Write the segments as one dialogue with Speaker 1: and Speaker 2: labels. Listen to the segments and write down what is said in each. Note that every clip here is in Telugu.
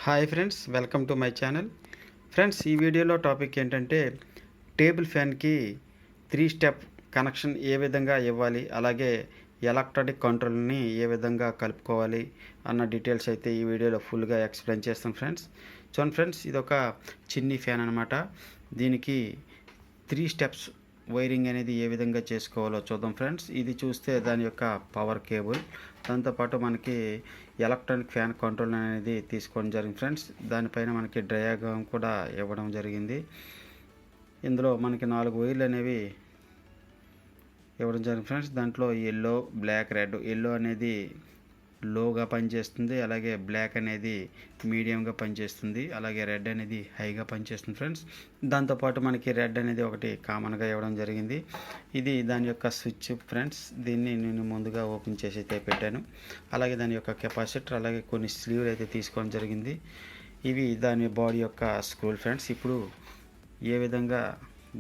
Speaker 1: Hi friends, welcome to my channel. Friends, ఈ వీడియోలో టాపిక్ ఏంటంటే టేబుల్ ఫ్యాన్కి 3 స్టెప్ కనెక్షన్ ఏ విధంగా ఇవ్వాలి, అలాగే ఎలక్ట్రానిక్ కంట్రోల్ని ఏ విధంగా కలుపుకోవాలి అన్న డీటెయిల్స్ అయితే ఈ వీడియోలో ఫుల్గా ఎక్స్ప్లెయిన్ చేస్తాం ఫ్రెండ్స్. చూడండి ఫ్రెండ్స్, ఇదొక చిన్ని ఫ్యాన్ అనమాట. దీనికి 3 స్టెప్స్ వైరింగ్ అనేది ఏ విధంగా చేసుకోవాలో చూద్దాం ఫ్రెండ్స్. ఇది చూస్తే దాని యొక్క పవర్ కేబుల్, దాంతోపాటు మనకి ఎలక్ట్రానిక్ ఫ్యాన్ కంట్రోల్ అనేది తీసుకోవడం జరిగింది ఫ్రెండ్స్. దానిపైన మనకి డయాగ్రామ్ కూడా ఇవ్వడం జరిగింది. ఇందులో మనకి 4 వైర్లు అనేవి ఇవ్వడం జరిగింది ఫ్రెండ్స్. దాంట్లో ఎల్లో, బ్లాక్, రెడ్. ఎల్లో అనేది లోగా పనిచేస్తుంది, అలాగే బ్లాక్ అనేది మీడియంగా పనిచేస్తుంది, అలాగే రెడ్ అనేది హైగా పనిచేస్తుంది ఫ్రెండ్స్. దాంతోపాటు మనకి రెడ్ అనేది ఒకటి కామన్గా ఇవ్వడం జరిగింది. ఇది దాని యొక్క స్విచ్ ఫ్రెండ్స్. దీన్ని నేను ముందుగా ఓపెన్ చేసి అయితే పెట్టాను. అలాగే దాని యొక్క కెపాసిటర్, అలాగే కొన్ని స్లీవ్లు అయితే తీసుకోవడం జరిగింది. ఇవి దాని బాడీ యొక్క స్క్రూలు ఫ్రెండ్స్. ఇప్పుడు ఏ విధంగా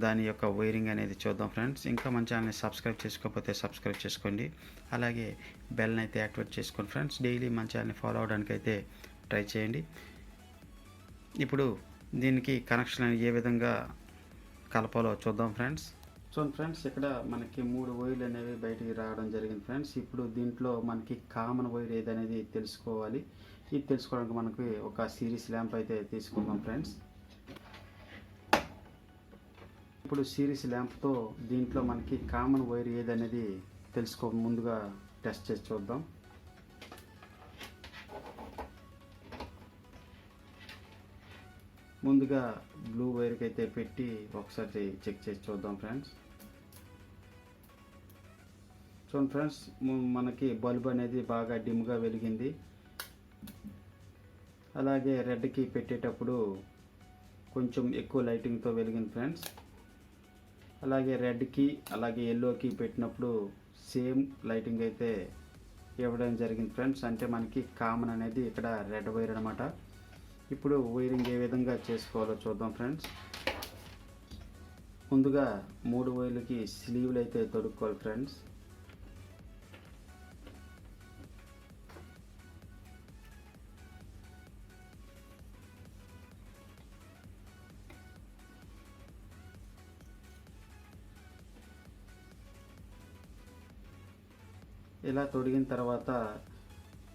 Speaker 1: దాని యొక్క వైరింగ్ అనేది చూద్దాం ఫ్రెండ్స్. ఇంకా మన ఛానల్ని సబ్స్క్రైబ్ చేసుకోకపోతే సబ్స్క్రైబ్ చేసుకోండి, అలాగే బెల్ని అయితే యాక్టివేట్ చేసుకోండి ఫ్రెండ్స్. డైలీ మన ఛానల్ని ఫాలో అవడానికి అయితే ట్రై చేయండి. ఇప్పుడు దీనికి కనెక్షన్ ఏ విధంగా కలపాలో చూద్దాం ఫ్రెండ్స్. చూడండి ఫ్రెండ్స్, ఇక్కడ మనకి 3 వైర్లు అనేవి బయటికి రావడం జరిగింది ఫ్రెండ్స్. ఇప్పుడు దీంట్లో మనకి కామన్ వైర్ ఏదనేది తెలుసుకోవాలి. ఇది తెలుసుకోవడానికి మనకి ఒక సిరీస్ ల్యాంప్ అయితే తీసుకుందాం ఫ్రెండ్స్. ఇప్పుడు సిరీస్ ల్యాంప్తో దీంట్లో మనకి కామన్ వైర్ ఏదనేది ముందుగా టెస్ట్ చేసి చూద్దాం. ముందుగా బ్లూ వైర్కి అయితే పెట్టి ఒకసారి చెక్ చేసి చూద్దాం ఫ్రెండ్స్. చూడండి ఫ్రెండ్స్, మనకి బల్బ్ అనేది బాగా డిమ్గా వెలిగింది. అలాగే రెడ్కి పెట్టేటప్పుడు కొంచెం ఎక్కువ లైటింగ్తో వెలిగింది ఫ్రెండ్స్. అలాగే రెడ్కి, అలాగే ఎల్లోకి పెట్టినప్పుడు సేమ్ లైటింగ్ అయితే ఇవ్వడం జరిగింది ఫ్రెండ్స్. అంటే మనకి కామన్ అనేది ఇక్కడ రెడ్ వైర్ అనమాట. ఇప్పుడు వైరింగ్ ఏ విధంగా చేసుకోవాలో చూద్దాం ఫ్రెండ్స్. ముందుగా 3 వైర్లకి స్లీవ్లు అయితే తొడుక్కోవాలి ఫ్రెండ్స్. ఇలా తొడిగిన తర్వాత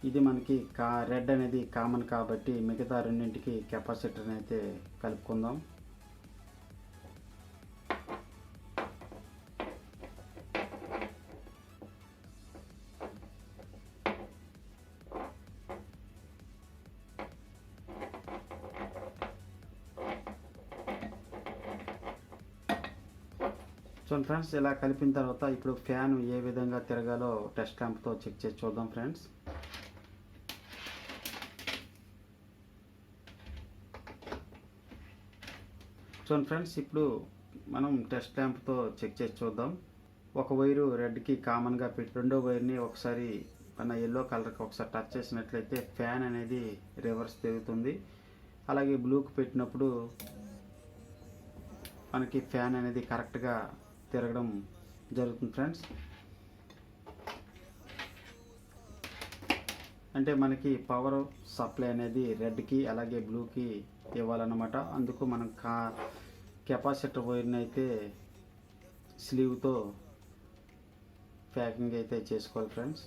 Speaker 1: ఇది మనకి రెడ్ అనేది కామన్ కాబట్టి మిగతా రెండింటికి కెపాసిటర్ అయితే కలుపుకుందాం. చూడండి ఫ్రెండ్స్, ఇలా కలిపిన తర్వాత ఇప్పుడు ఫ్యాన్ ఏ విధంగా తిరగాలో టెస్ట్ ల్యాంప్తో చెక్ చేసి చూద్దాం ఫ్రెండ్స్. చూడండి ఫ్రెండ్స్, ఇప్పుడు మనం టెస్ట్ ల్యాంప్తో చెక్ చేసి చూద్దాం. ఒక వైరు రెడ్కి కామన్గా పెట్టి రెండో వైర్ని ఒకసారి మన ఎల్లో కలర్కి ఒకసారి టచ్ చేసినట్లయితే ఫ్యాన్ అనేది రివర్స్ తిరుగుతుంది. అలాగే బ్లూకి పెట్టినప్పుడు మనకి ఫ్యాన్ అనేది కరెక్ట్గా తిరగడం జరుగుతుంది ఫ్రెండ్స్. అంటే మనకి పవర్ సప్లై అనేది రెడ్కి అలాగే బ్లూకి ఇవ్వాలన్నమాట. అందుకు మనం కెపాసిటర్ వైర్ని అయితే స్లీవ్తో ప్యాకింగ్ అయితే చేసుకోవాలి ఫ్రెండ్స్.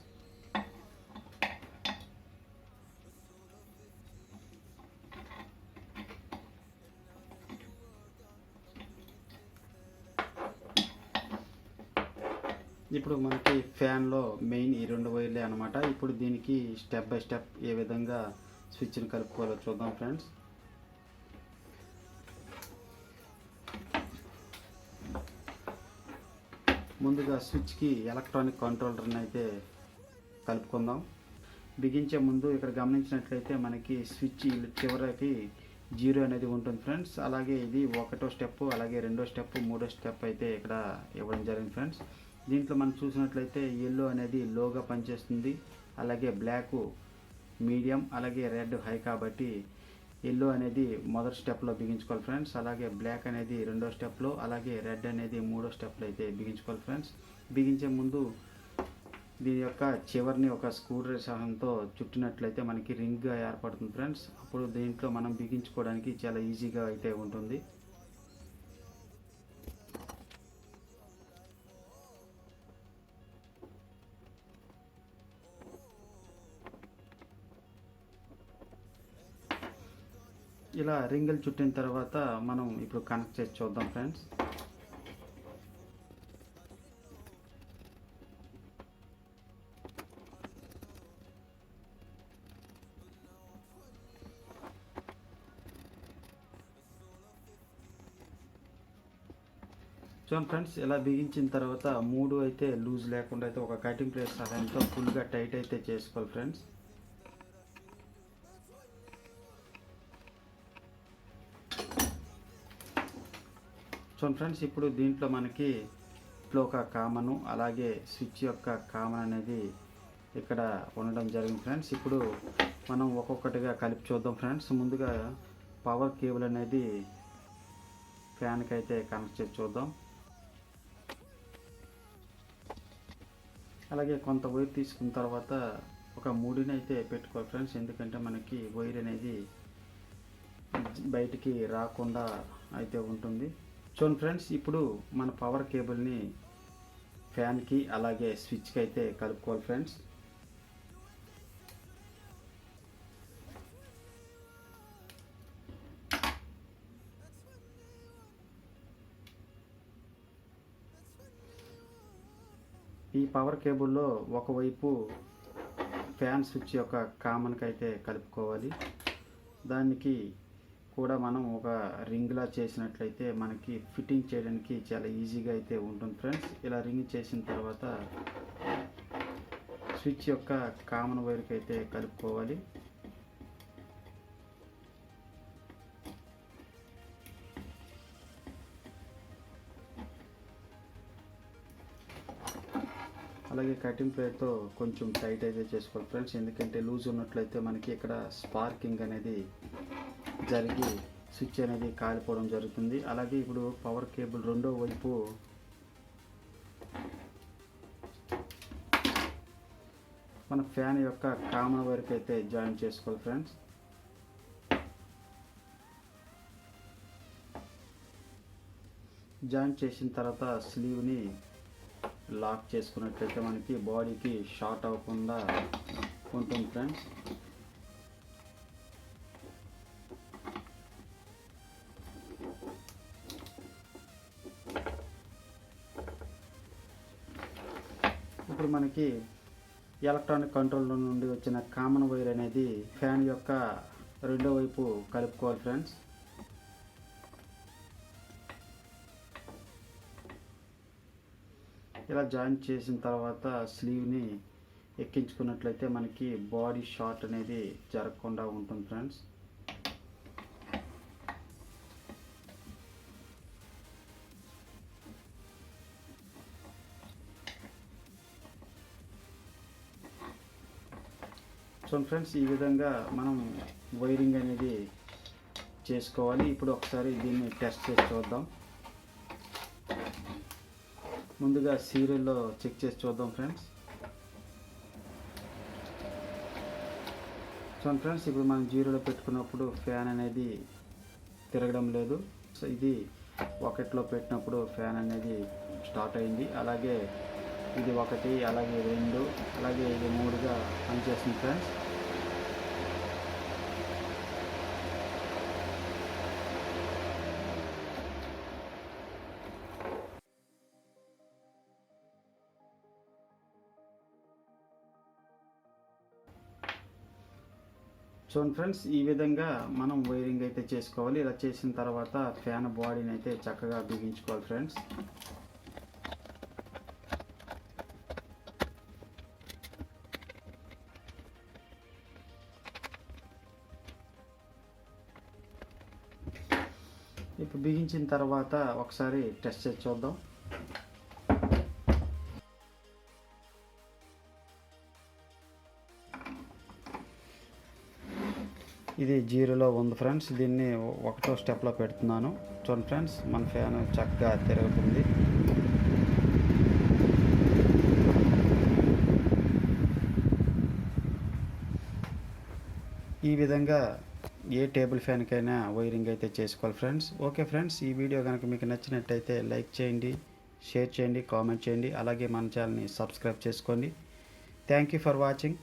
Speaker 1: ఇప్పుడు మనకి ఫ్యాన్లో మెయిన్ ఈ 2 వైర్లే అనమాట. ఇప్పుడు దీనికి స్టెప్ బై స్టెప్ ఏ విధంగా స్విచ్ని కలుపుకోవాలో చూద్దాం ఫ్రెండ్స్. ముందుగా స్విచ్కి ఎలక్ట్రానిక్ కంట్రోలర్ని అయితే కలుపుకుందాం. బిగించే ముందు ఇక్కడ గమనించినట్లయితే మనకి స్విచ్ చివరికి 0 అనేది ఉంటుంది ఫ్రెండ్స్. అలాగే ఇది 1వ స్టెప్, అలాగే 2వ స్టెప్, 3వ స్టెప్ అయితే ఇక్కడ ఇవ్వడం జరిగింది ఫ్రెండ్స్. దీంట్లో మనం చూసినట్లయితే ఎల్లో అనేది లోగా పనిచేస్తుంది, అలాగే బ్లాక్ మీడియం, అలాగే రెడ్ హై కాబట్టి ఎల్లో అనేది మొదటి స్టెప్లో బిగించుకోవాలి ఫ్రెండ్స్. అలాగే బ్లాక్ అనేది 2వ స్టెప్లో, అలాగే రెడ్ అనేది 3వ స్టెప్లో అయితే బిగించుకోవాలి ఫ్రెండ్స్. బిగించే ముందు దీని యొక్క చివరిని ఒక స్క్రూ డ్రైవర్ సహాయంతో చుట్టినట్లయితే మనకి రింగ్గా ఏర్పడుతుంది ఫ్రెండ్స్. అప్పుడు దీంట్లో మనం బిగించుకోవడానికి చాలా ఈజీగా అయితే ఉంటుంది. ఇలా రింగులు చుట్టిన తర్వాత మనం ఇప్పుడు కనెక్ట్ చేసి చూద్దాం ఫ్రెండ్స్. చూడండి ఫ్రెండ్స్, ఇలా బిగించిన తర్వాత 3 అయితే లూజ్ లేకుండా అయితే ఒక కటింగ్ ప్లేస్ సహాయంతో ఫుల్గా టైట్ అయితే చేసుకోవాలి ఫ్రెండ్స్. చూడండి ఫ్రెండ్స్, ఇప్పుడు దీంట్లో మనకి ఒక కామను అలాగే స్విచ్ యొక్క కామన్ అనేది ఇక్కడ ఉండడం జరిగింది ఫ్రెండ్స్. ఇప్పుడు మనం ఒక్కొక్కటిగా కలిపి చూద్దాం ఫ్రెండ్స్. ముందుగా పవర్ కేబుల్ అనేది ఫ్యాన్కి అయితే కనెక్ట్ చేసి చూద్దాం. అలాగే కొంత వైర్ తీసుకున్న తర్వాత ఒక 3ని అయితే పెట్టుకోవాలి ఫ్రెండ్స్, ఎందుకంటే మనకి వైర్ అనేది బయటికి రాకుండా అయితే ఉంటుంది. చూడండి ఫ్రెండ్స్, ఇప్పుడు మన పవర్ కేబుల్ని ఫ్యాన్కి అలాగే స్విచ్కి అయితే కలుపుకోవాలి ఫ్రెండ్స్. ఈ పవర్ కేబుల్లో ఒకవైపు ఫ్యాన్ స్విచ్ యొక్క కామన్కి అయితే కలుపుకోవాలి. దానికి కూడా మనం ఒక రింగ్లా చేసినట్లయితే మనకి ఫిట్టింగ్ చేయడానికి చాలా ఈజీగా అయితే ఉంటుంది ఫ్రెండ్స్. ఇలా రింగ్ చేసిన తర్వాత స్విచ్ యొక్క కామన్ వైర్కి అయితే కలుపుకోవాలి. అలాగే కటింగ్ ప్లేట్తో కొంచెం టైట్ అయితే చేసుకోవాలి ఫ్రెండ్స్, ఎందుకంటే లూజ్ ఉన్నట్లయితే మనకి ఇక్కడ స్పార్కింగ్ అనేది జరిగి స్విచ్ అనేది కాలిపోవడం జరుగుతుంది. అలాగే ఇప్పుడు పవర్ కేబుల్ రెండో వైపు మన ఫ్యాన్ యొక్క కామన్ వైర్కి అయితే జాయిన్ చేసుకోవాలి ఫ్రెండ్స్. జాయిన్ చేసిన తర్వాత స్లీవ్ని లాక్ చేసుకున్నట్లయితే మనకి బాడీకి షార్ట్ అవ్వకుండా ఉంటుంది ఫ్రెండ్స్. ఇప్పుడు మనకి ఎలక్ట్రానిక్ కంట్రోల్ నుండి వచ్చిన కామన్ వైర్ అనేది ఫ్యాన్ యొక్క రెండో వైపు కలుపుకోవాలి ఫ్రెండ్స్. ఇలా జాయిన్ చేసిన తర్వాత స్లీవ్ని ఎక్కించుకున్నట్లయితే మనకి బాడీ షార్ట్ అనేది జరగకుండా ఉంటుంది ఫ్రెండ్స్. సో ఫ్రెండ్స్, ఈ విధంగా మనం వైరింగ్ అనేది చేసుకోవాలి. ఇప్పుడు ఒకసారి దీన్ని టెస్ట్ చేసి చూద్దాం. ముందుగా సీరియల్లో చెక్ చేసి చూద్దాం ఫ్రెండ్స్. చూడండి ఫ్రెండ్స్, ఇప్పుడు మనం 0లో పెట్టుకున్నప్పుడు ఫ్యాన్ అనేది తిరగడం లేదు. సో ఇది 1లో పెట్టినప్పుడు ఫ్యాన్ అనేది స్టార్ట్ అయింది. అలాగే ఇది 1, అలాగే 2, అలాగే ఇది 3గా పనిచేస్తుంది ఫ్రెండ్స్. చూడండి ఫ్రెండ్స్, ఈ విధంగా మనం వైరింగ్ అయితే చేసుకోవాలి. ఇలా చేసిన తర్వాత ఫ్యాన్ బాడీని అయితే చక్కగా బిగించుకోవాలి ఫ్రెండ్స్. ఇప్పుడు బిగించిన తర్వాత ఒకసారి టెస్ట్ చేసి చూద్దాం. ఇది 0లో ఉంది ఫ్రెండ్స్. దీన్ని 1వ స్టెప్లో పెడుతున్నాను. చూడండి ఫ్రెండ్స్, మన ఫ్యాన్ చక్కగా తిరుగుతుంది. ఈ విధంగా ఏ టేబుల్ ఫ్యాన్కైనా వైరింగ్ అయితే చేసుకోవాలి ఫ్రెండ్స్. ఓకే ఫ్రెండ్స్, ఈ వీడియో కనుక మీకు నచ్చినట్టయితే లైక్ చేయండి, షేర్ చేయండి, కామెంట్ చేయండి. అలాగే మన ఛానల్ని సబ్స్క్రైబ్ చేసుకోండి. Thank you for watching.